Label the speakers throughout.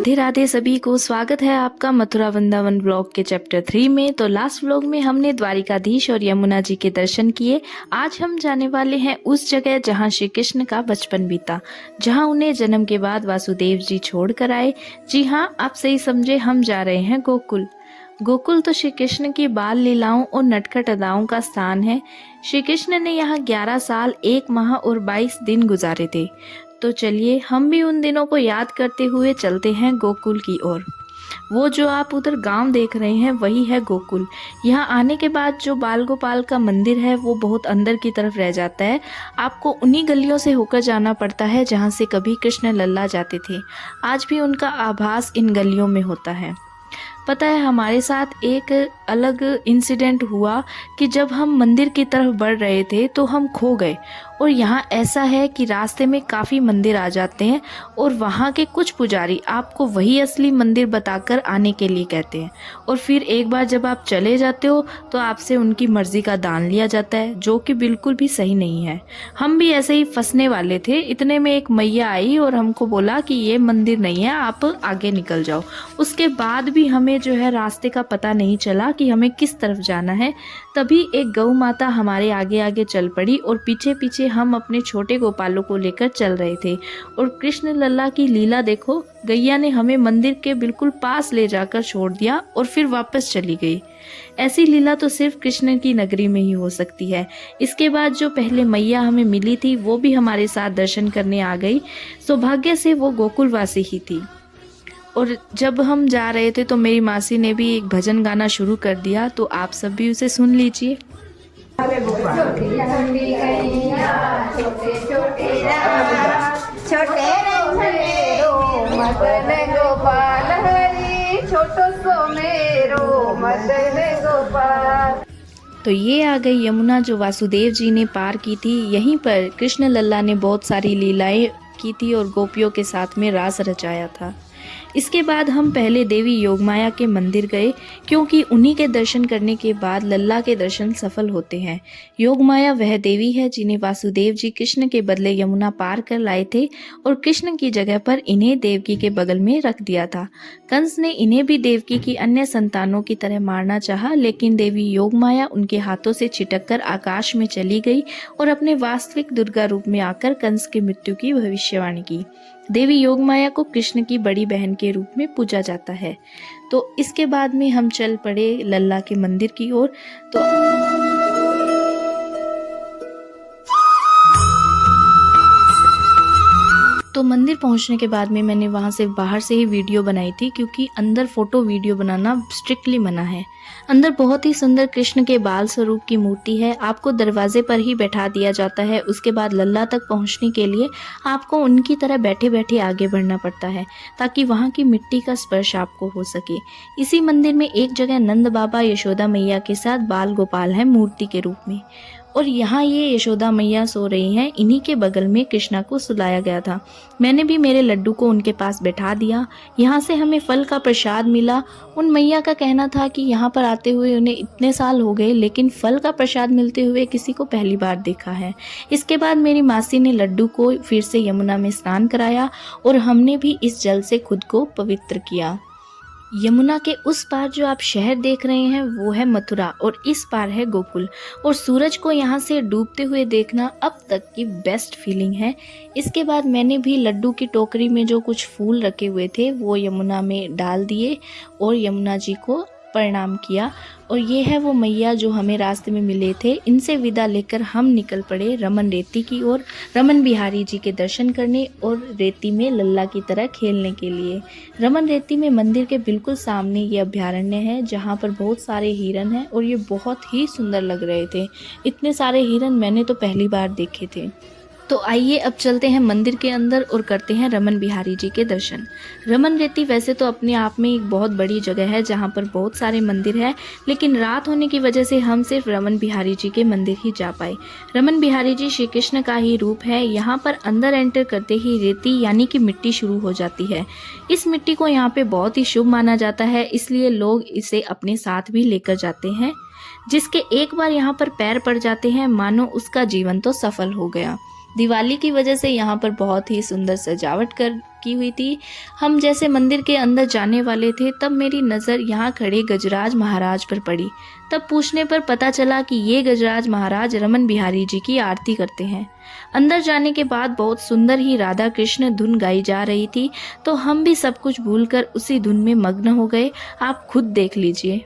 Speaker 1: राधे राधे सभी को स्वागत है आपका मथुरा वृंदावन व्लॉग के चैप्टर 3 में। तो लास्ट व्लॉग में हमने द्वारिकाधीश और यमुना जी के दर्शन किए। आज हम जाने वाले हैं उस जगह जहां श्री कृष्ण का बचपन बीता, जहां उन्हें जन्म के बाद वासुदेव जी छोड़ कर आए। जी हाँ, आप सही समझे, हम जा रहे हैं गोकुल। गोकुल तो श्री कृष्ण की बाल लीलाओं और नटखट अदाओं का स्थान है। श्री कृष्ण ने यहाँ 11 साल 1 माह और 22 दिन गुजारे थे। तो चलिए हम भी उन दिनों को याद करते हुए चलते हैं गोकुल की ओर। वो जो आप उधर गांव देख रहे हैं वही है गोकुल। यहाँ आने के बाद जो बाल गोपाल का मंदिर है वो बहुत अंदर की तरफ रह जाता है। आपको उन्हीं गलियों से होकर जाना पड़ता है जहाँ से कभी कृष्ण लल्ला जाते थे। आज भी उनका आभास इन गलियों में होता है। पता है, हमारे साथ एक अलग इंसिडेंट हुआ कि जब हम मंदिर की तरफ बढ़ रहे थे तो हम खो गए। और यहाँ ऐसा है कि रास्ते में काफ़ी मंदिर आ जाते हैं और वहाँ के कुछ पुजारी आपको वही असली मंदिर बताकर आने के लिए कहते हैं। और फिर एक बार जब आप चले जाते हो तो आपसे उनकी मर्ज़ी का दान लिया जाता है, जो कि बिल्कुल भी सही नहीं है। हम भी ऐसे ही फंसने वाले थे। इतने में एक मैया आई और हमको बोला कि ये मंदिर नहीं है, आप आगे निकल जाओ। उसके बाद भी हमें जो है रास्ते का पता नहीं चला कि हमें किस तरफ जाना है। तभी एक गौ माता हमारे आगे आगे चल पड़ी और पीछे पीछे हम अपने छोटे गोपालों को लेकर चल रहे थे। और कृष्ण लल्ला की लीला देखो, गैया ने हमें मंदिर के बिल्कुल पास ले जाकर छोड़ दिया और फिर वापस चली गई। ऐसी लीला तो सिर्फ कृष्ण की नगरी में ही हो सकती है। इसके बाद जो पहले मैया हमें मिली थी वो भी हमारे साथ दर्शन करने आ गई। सौभाग्य से वो गोकुलवासी ही थी। और जब हम जा रहे थे तो मेरी मासी ने भी एक भजन गाना शुरू कर दिया, तो आप सब भी उसे सुन लीजिए। तो ये आ गई यमुना जो वासुदेव जी ने पार की थी। यहीं पर कृष्ण लल्ला ने बहुत सारी लीलाएं की थी और गोपियों के साथ में रास रचाया था। इसके बाद हम पहले देवी योगमाया के मंदिर गए, क्योंकि उन्हीं के दर्शन करने के बाद लल्ला के दर्शन सफल होते हैं। योगमाया वह देवी है जिन्हें वासुदेव जी कृष्ण के बदले यमुना पार कर लाए थे और कृष्ण की जगह पर इन्हें देवकी के बगल में रख दिया था। कंस ने इन्हें भी देवकी की अन्य संतानों की तरह मारना चाहा, लेकिन देवी योगमाया उनके हाथों से छिटककर आकाश में चली गई और अपने वास्तविक दुर्गा रूप में आकर कंस की मृत्यु की भविष्यवाणी की। देवी योगमाया को कृष्ण की बड़ी बहन के रूप में पूजा जाता है। तो इसके बाद में हम चल पड़े लल्ला के मंदिर की ओर। तो मंदिर पहुंचने के बाद में मैंने वहां से बाहर से ही वीडियो बनाई थी, क्योंकि अंदर फोटो वीडियो बनाना स्ट्रिक्टली मना है। अंदर बहुत ही सुंदर कृष्ण के बाल स्वरूप की मूर्ति है। आपको दरवाजे पर ही बैठा दिया जाता है। उसके बाद लल्ला तक पहुंचने के लिए आपको उनकी तरह बैठे बैठे आगे बढ़ना पड़ता है, ताकि वहां की मिट्टी का स्पर्श आपको हो सके। इसी मंदिर में एक जगह नंद बाबा यशोदा मैया के साथ बाल गोपाल है मूर्ति के रूप में, और यहाँ ये यशोदा मैया सो रही हैं। इन्हीं के बगल में कृष्णा को सुलाया गया था। मैंने भी मेरे लड्डू को उनके पास बैठा दिया। यहाँ से हमें फल का प्रसाद मिला। उन मैया का कहना था कि यहाँ पर आते हुए उन्हें इतने साल हो गए, लेकिन फल का प्रसाद मिलते हुए किसी को पहली बार देखा है। इसके बाद मेरी मासी ने लड्डू को फिर से यमुना में स्नान कराया और हमने भी इस जल से खुद को पवित्र किया। यमुना के उस पार जो आप शहर देख रहे हैं वो है मथुरा और इस पार है गोकुल। और सूरज को यहाँ से डूबते हुए देखना अब तक की बेस्ट फीलिंग है। इसके बाद मैंने भी लड्डू की टोकरी में जो कुछ फूल रखे हुए थे वो यमुना में डाल दिए और यमुना जी को प्रणाम किया। और ये है वो मैया जो हमें रास्ते में मिले थे। इनसे विदा लेकर हम निकल पड़े रमन रेती की ओर, रमन बिहारी जी के दर्शन करने और रेती में लल्ला की तरह खेलने के लिए। रमन रेती में मंदिर के बिल्कुल सामने ये अभ्यारण्य है, जहाँ पर बहुत सारे हिरन हैं और ये बहुत ही सुंदर लग रहे थे। इतने सारे हिरन मैंने तो पहली बार देखे थे। तो आइए अब चलते हैं मंदिर के अंदर और करते हैं रमन बिहारी जी के दर्शन। रमन रेती वैसे तो अपने आप में एक बहुत बड़ी जगह है जहाँ पर बहुत सारे मंदिर हैं, लेकिन रात होने की वजह से हम सिर्फ रमन बिहारी जी के मंदिर ही जा पाए। रमन बिहारी जी श्री कृष्ण का ही रूप है। यहाँ पर अंदर एंटर करते ही रेती यानी कि मिट्टी शुरू हो जाती है। इस मिट्टी को यहाँ पे बहुत ही शुभ माना जाता है, इसलिए लोग इसे अपने साथ भी लेकर जाते हैं। जिसके एक बार यहाँ पर पैर पड़ जाते हैं, मानो उसका जीवन तो सफल हो गया। दिवाली की वजह से यहाँ पर बहुत ही सुंदर सजावट की हुई थी। हम जैसे मंदिर के अंदर जाने वाले थे तब मेरी नज़र यहाँ खड़े गजराज महाराज पर पड़ी। तब पूछने पर पता चला कि ये गजराज महाराज रमन बिहारी जी की आरती करते हैं। अंदर जाने के बाद बहुत सुंदर ही राधा कृष्ण धुन गाई जा रही थी, तो हम भी सब कुछ भूलकर उसी धुन में मग्न हो गए। आप खुद देख लीजिए।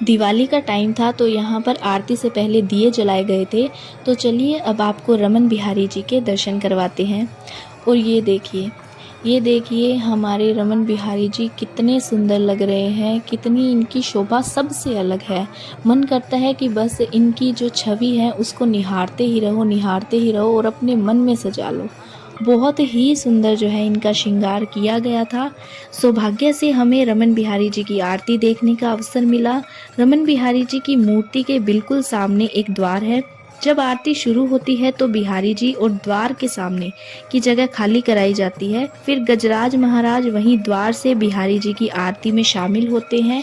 Speaker 1: दिवाली का टाइम था तो यहाँ पर आरती से पहले दिए जलाए गए थे। तो चलिए अब आपको रमन बिहारी जी के दर्शन करवाते हैं। और ये देखिए हमारे रमन बिहारी जी कितने सुंदर लग रहे हैं, कितनी इनकी शोभा सबसे अलग है। मन करता है कि बस इनकी जो छवि है उसको निहारते ही रहो और अपने मन में सजा लो। बहुत ही सुंदर जो है इनका श्रृंगार किया गया था। सौभाग्य से हमें रमन बिहारी जी की आरती देखने का अवसर मिला। रमन बिहारी जी की मूर्ति के बिल्कुल सामने एक द्वार है। जब आरती शुरू होती है तो बिहारी जी और द्वार के सामने की जगह खाली कराई जाती है। फिर गजराज महाराज वहीं द्वार से बिहारी जी की आरती में शामिल होते हैं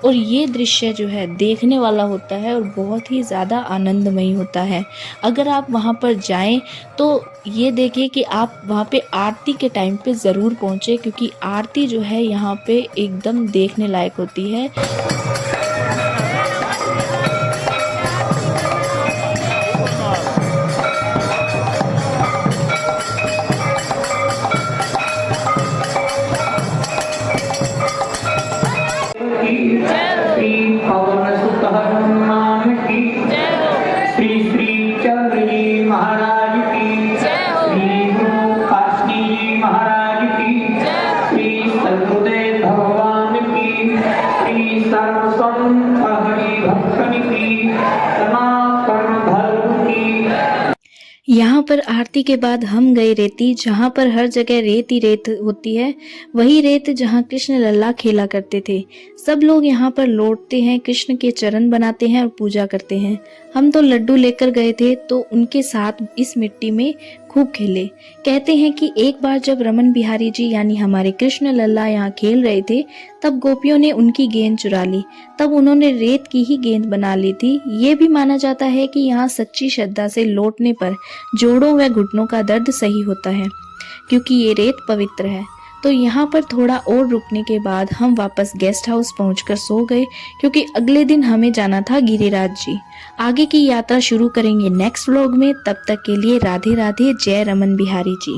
Speaker 1: और ये दृश्य जो है देखने वाला होता है और बहुत ही ज़्यादा आनंदमयी होता है। अगर आप वहाँ पर जाएं तो ये देखिए कि आप वहाँ पे आरती के टाइम पे ज़रूर पहुँचे, क्योंकि आरती जो है यहाँ पे एकदम देखने लायक होती है। यहाँ पर आरती के बाद हम गए रेती, जहाँ पर हर जगह रेत ही रेत होती है। वही रेत जहाँ कृष्ण लल्ला खेला करते थे। सब लोग यहाँ पर लौटते हैं, कृष्ण के चरण बनाते हैं और पूजा करते हैं। हम तो लड्डू लेकर गए थे तो उनके साथ इस मिट्टी में खूब खेले। कहते हैं कि एक बार जब रमन बिहारी जी यानी हमारे कृष्ण लल्ला यहाँ खेल रहे थे तब गोपियों ने उनकी गेंद चुरा ली। तब उन्होंने रेत की ही गेंद बना ली थी। ये भी माना जाता है कि यहाँ सच्ची श्रद्धा से लौटने पर जोड़ों व घुटनों का दर्द सही होता है, क्योंकि ये रेत पवित्र है। तो यहाँ पर थोड़ा और रुकने के बाद हम वापस गेस्ट हाउस पहुंचकर सो गए, क्योंकि अगले दिन हमें जाना था गिरिराज जी। आगे की यात्रा शुरू करेंगे नेक्स्ट व्लॉग में। तब तक के लिए राधे राधे, जय रमन बिहारी जी।